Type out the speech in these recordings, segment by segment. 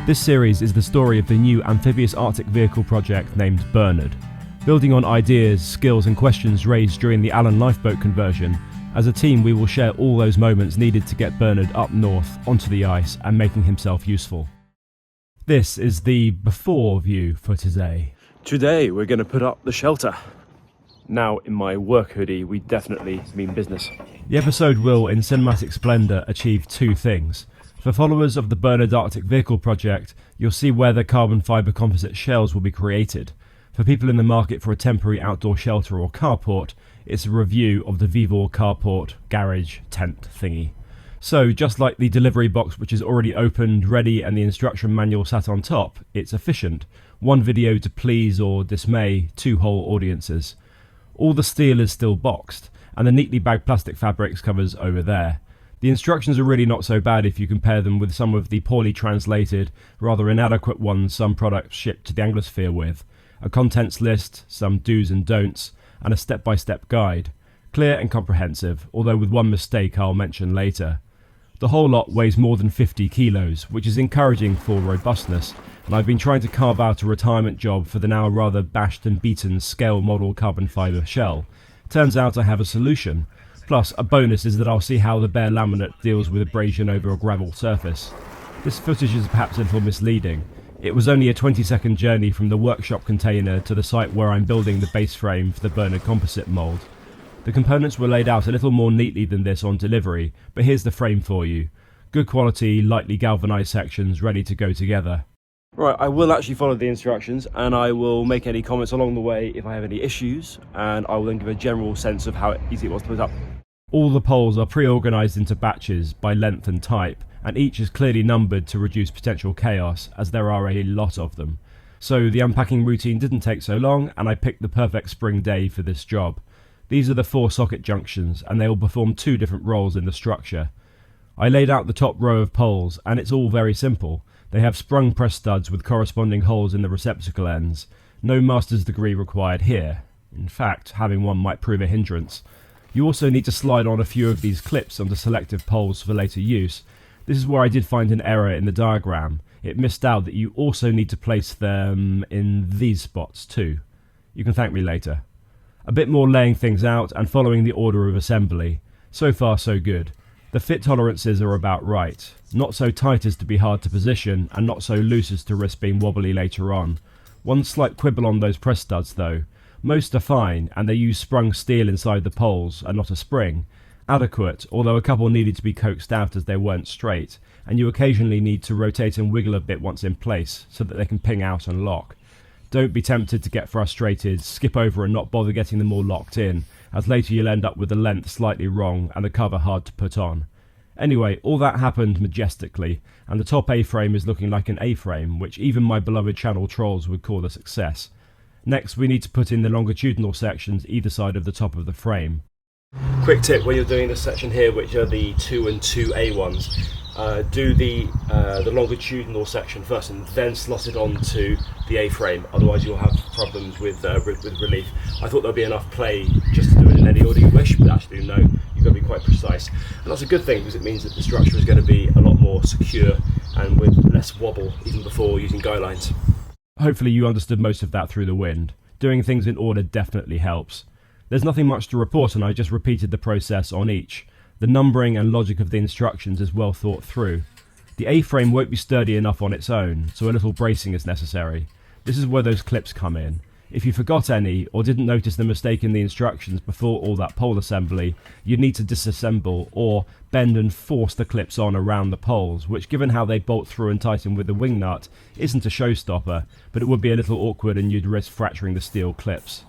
This series is the story of the new amphibious Arctic vehicle project named Bernard. Building on ideas, skills and questions raised during the Allen lifeboat conversion, as a team we will share all those moments needed to get Bernard up north onto the ice and making himself useful. This is the before view for today. Today we're going to put up the shelter. Now in my work hoodie we definitely mean business. The episode will, in cinematic splendour, achieve two things. For followers of the Bernard Arctic vehicle project, you'll see where the carbon fibre composite shells will be created. For people in the market for a temporary outdoor shelter or carport, it's a review of the VEVOR Carport garage tent thingy. So, just like the delivery box which is already opened, ready and the instruction manual sat on top, it's efficient. One video to please or dismay two whole audiences. All the steel is still boxed, and the neatly bagged plastic fabrics covers over there. The instructions are really not so bad if you compare them with some of the poorly translated, rather inadequate ones some products ship to the Anglosphere with. A contents list, some do's and don'ts, and a step-by-step guide. Clear and comprehensive, although with one mistake I'll mention later. The whole lot weighs more than 50 kilos, which is encouraging for robustness, and I've been trying to carve out a retirement job for the now rather bashed and beaten scale model carbon fibre shell. Turns out I have a solution. Plus, a bonus is that I'll see how the bare laminate deals with abrasion over a gravel surface. This footage is perhaps a little misleading. It was only a 20-second journey from the workshop container to the site where I'm building the base frame for the Bernard composite mould. The components were laid out a little more neatly than this on delivery, but here's the frame for you. Good quality, lightly galvanised sections ready to go together. Right, I will actually follow the instructions and I will make any comments along the way if I have any issues, and I will then give a general sense of how easy it was to put up. All the poles are pre-organised into batches by length and type, and each is clearly numbered to reduce potential chaos, as there are a lot of them. So the unpacking routine didn't take so long, and I picked the perfect spring day for this job. These are the 4 socket junctions, and they will perform 2 different roles in the structure. I laid out the top row of poles, and it's all very simple. They have sprung press studs with corresponding holes in the receptacle ends. No master's degree required here. In fact, having one might prove a hindrance. You also need to slide on a few of these clips onto selective poles for later use. This is where I did find an error in the diagram. It missed out that you also need to place them in these spots too. You can thank me later. A bit more laying things out and following the order of assembly. So far so good. The fit tolerances are about right. Not so tight as to be hard to position, and not so loose as to risk being wobbly later on. One slight quibble on those press studs though. Most are fine, and they use sprung steel inside the poles, and not a spring. Adequate, although a couple needed to be coaxed out as they weren't straight, and you occasionally need to rotate and wiggle a bit once in place, so that they can ping out and lock. Don't be tempted to get frustrated, skip over and not bother getting them all locked in, as later you'll end up with the length slightly wrong and the cover hard to put on. Anyway, all that happened majestically, and the top A-frame is looking like an A-frame, which even my beloved channel trolls would call a success. Next, we need to put in the longitudinal sections either side of the top of the frame. Quick tip when you're doing this section here, which are the 2 and 2A ones, do the longitudinal section first and then slot it onto the A-frame, otherwise you'll have problems with relief. I thought there'd be enough play just to do it in any order you wish, but actually no, you've got to be quite precise. And that's a good thing because it means that the structure is going to be a lot more secure and with less wobble even before using guy lines. Hopefully you understood most of that through the wind. Doing things in order definitely helps. There's nothing much to report, and I just repeated the process on each. The numbering and logic of the instructions is well thought through. The A-frame won't be sturdy enough on its own, so a little bracing is necessary. This is where those clips come in. If you forgot any, or didn't notice the mistake in the instructions before all that pole assembly, you'd need to disassemble or bend and force the clips on around the poles, which, given how they bolt through and tighten with the wing nut, isn't a showstopper, but it would be a little awkward and you'd risk fracturing the steel clips.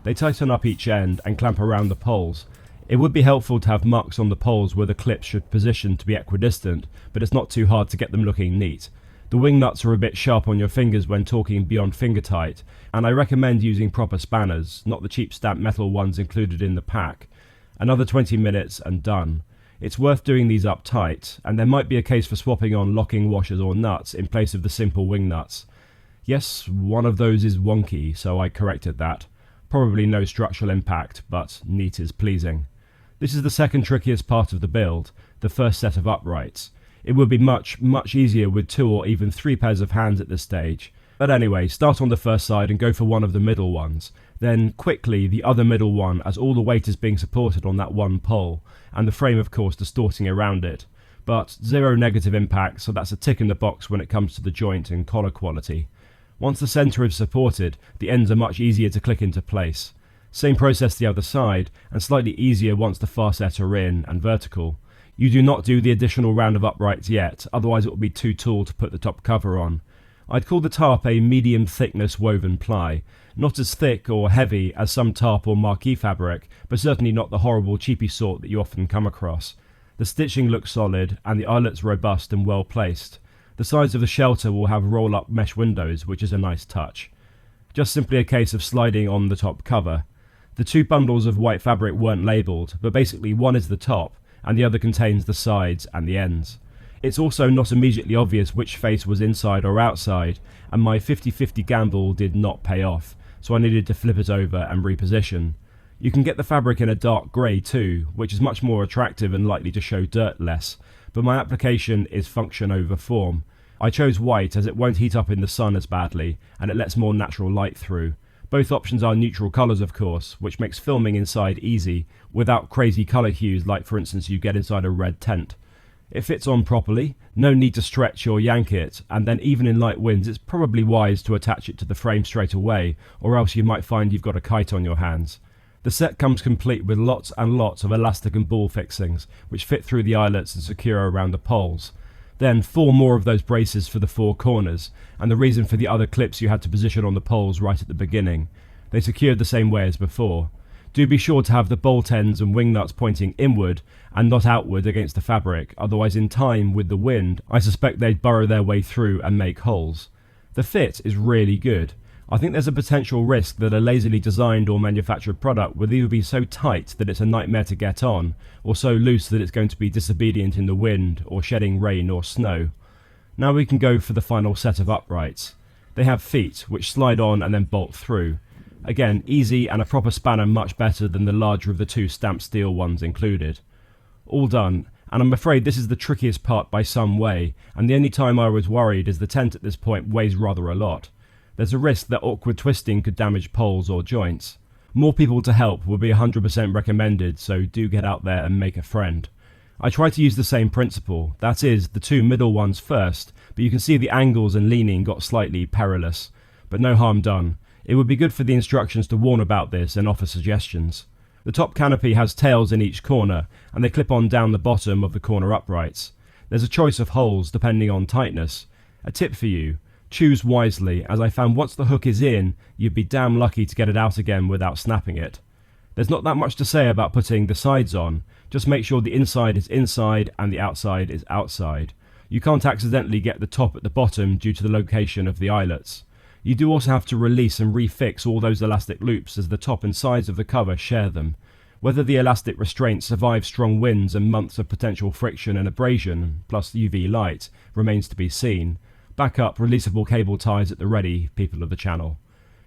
They tighten up each end and clamp around the poles. It would be helpful to have marks on the poles where the clips should position to be equidistant, but it's not too hard to get them looking neat. The wing nuts are a bit sharp on your fingers when talking beyond finger tight, and I recommend using proper spanners, not the cheap stamp metal ones included in the pack. Another 20 minutes and done. It's worth doing these up tight, and there might be a case for swapping on locking washers or nuts in place of the simple wing nuts. Yes, one of those is wonky, so I corrected that. Probably no structural impact, but neat is pleasing. This is the second trickiest part of the build, the first set of uprights. It would be much easier with 2 or even 3 pairs of hands at this stage. But anyway, start on the first side and go for one of the middle ones. Then quickly the other middle one, as all the weight is being supported on that one pole, and the frame of course distorting around it. But 0 negative impact, so that's a tick in the box when it comes to the joint and collar quality. Once the centre is supported, the ends are much easier to click into place. Same process the other side, and slightly easier once the far set are in and vertical. You do not do the additional round of uprights yet, otherwise it will be too tall to put the top cover on. I'd call the tarp a medium thickness woven ply, not as thick or heavy as some tarp or marquee fabric, but certainly not the horrible cheapy sort that you often come across. The stitching looks solid and the eyelets robust and well placed. The sides of the shelter will have roll-up mesh windows, which is a nice touch. Just simply a case of sliding on the top cover. The 2 bundles of white fabric weren't labelled, but basically one is the top and the other contains the sides and the ends. It's also not immediately obvious which face was inside or outside, and my 50-50 gamble did not pay off, so I needed to flip it over and reposition. You can get the fabric in a dark grey too, which is much more attractive and likely to show dirt less, but my application is function over form. I chose white as it won't heat up in the sun as badly, and it lets more natural light through. Both options are neutral colours of course, which makes filming inside easy, without crazy colour hues like for instance you get inside a red tent. It fits on properly, no need to stretch or yank it, and then even in light winds it's probably wise to attach it to the frame straight away, or else you might find you've got a kite on your hands. The set comes complete with lots and lots of elastic and ball fixings, which fit through the eyelets and secure around the poles. Then 4 more of those braces for the 4 corners, and the reason for the other clips you had to position on the poles right at the beginning. They secured the same way as before. Do be sure to have the bolt ends and wing nuts pointing inward and not outward against the fabric, otherwise in time with the wind I suspect they'd burrow their way through and make holes. The fit is really good. I think there's a potential risk that a lazily designed or manufactured product will either be so tight that it's a nightmare to get on, or so loose that it's going to be disobedient in the wind or shedding rain or snow. Now we can go for the final set of uprights. They have feet which slide on and then bolt through. Again, easy and a proper spanner much better than the larger of the 2 stamped steel ones included. All done, and I'm afraid this is the trickiest part by some way, and the only time I was worried is the tent at this point weighs rather a lot. There's a risk that awkward twisting could damage poles or joints. More people to help would be 100% recommended, so do get out there and make a friend. I tried to use the same principle, that is, the 2 middle ones first, but you can see the angles and leaning got slightly perilous. But no harm done. It would be good for the instructions to warn about this and offer suggestions. The top canopy has tails in each corner, and they clip on down the bottom of the corner uprights. There's a choice of holes depending on tightness. A tip for you, choose wisely, as I found once the hook is in, you'd be damn lucky to get it out again without snapping it. There's not that much to say about putting the sides on, just make sure the inside is inside and the outside is outside. You can't accidentally get the top at the bottom due to the location of the eyelets. You do also have to release and refix all those elastic loops as the top and sides of the cover share them. Whether the elastic restraint survives strong winds and months of potential friction and abrasion, plus UV light, remains to be seen. Backup releasable cable ties at the ready, people of the channel.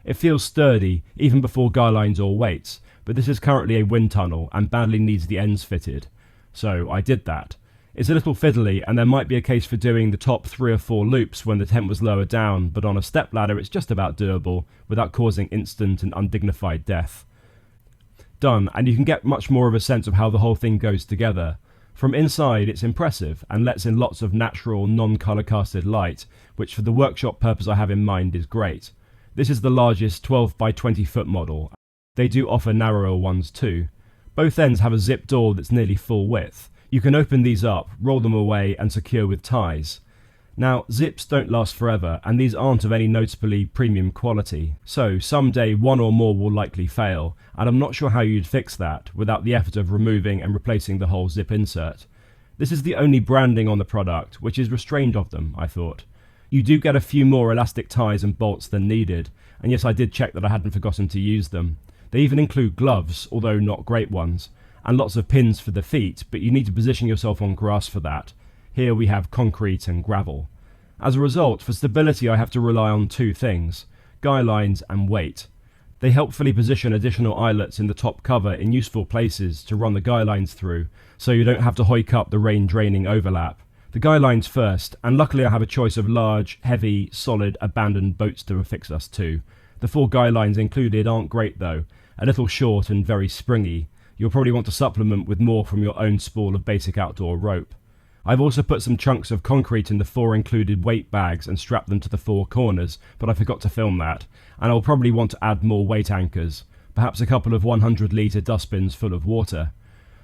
It feels sturdy, even before guy lines or weights, but this is currently a wind tunnel and badly needs the ends fitted. So I did that. It's a little fiddly, and there might be a case for doing the top 3 or 4 loops when the tent was lower down, but on a stepladder it's just about doable, without causing instant and undignified death. Done, and you can get much more of a sense of how the whole thing goes together. From inside it's impressive, and lets in lots of natural, non-colour casted light, which for the workshop purpose I have in mind is great. This is the largest 12 by 20 foot model. They do offer narrower ones too. Both ends have a zip door that's nearly full width. You can open these up, roll them away and secure with ties. Now, zips don't last forever, and these aren't of any noticeably premium quality, so someday one or more will likely fail, and I'm not sure how you'd fix that without the effort of removing and replacing the whole zip insert. This is the only branding on the product, which is restrained of them, I thought. You do get a few more elastic ties and bolts than needed, and yes, I did check that I hadn't forgotten to use them. They even include gloves, although not great ones, and lots of pins for the feet, but you need to position yourself on grass for that. Here we have concrete and gravel. As a result, for stability I have to rely on 2 things, guy lines and weight. They helpfully position additional eyelets in the top cover in useful places to run the guy lines through, so you don't have to hoik up the rain draining overlap. The guy lines first, and luckily I have a choice of large, heavy, solid, abandoned boats to affix us to. The 4 guy lines included aren't great though, a little short and very springy. You'll probably want to supplement with more from your own spool of basic outdoor rope. I've also put some chunks of concrete in the 4 included weight bags and strapped them to the 4 corners, but I forgot to film that, and I'll probably want to add more weight anchors, perhaps a couple of 100-litre dustbins full of water.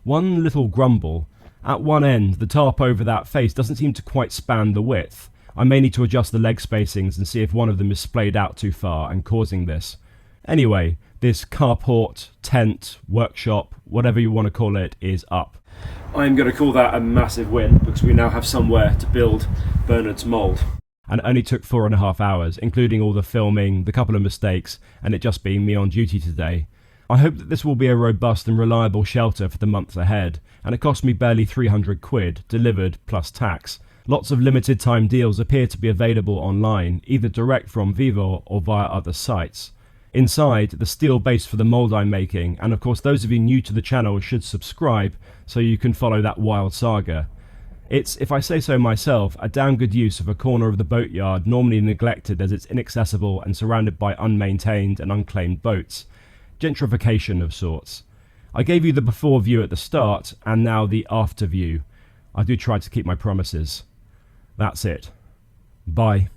One little grumble: at one end, the tarp over that face doesn't seem to quite span the width. I may need to adjust the leg spacings and see if one of them is splayed out too far and causing this. Anyway, this carport, tent, workshop, whatever you want to call it, is up. I'm going to call that a massive win, because we now have somewhere to build Bernard's mould. And it only took 4.5 hours, including all the filming, the couple of mistakes, and it just being me on duty today. I hope that this will be a robust and reliable shelter for the months ahead, and it cost me barely 300 quid, delivered plus tax. Lots of limited time deals appear to be available online, either direct from VEVOR or via other sites. Inside, the steel base for the mould I'm making, and of course those of you new to the channel should subscribe so you can follow that wild saga. It's, if I say so myself, a damn good use of a corner of the boatyard normally neglected as it's inaccessible and surrounded by unmaintained and unclaimed boats. Gentrification of sorts. I gave you the before view at the start, and now the after view. I do try to keep my promises. That's it. Bye.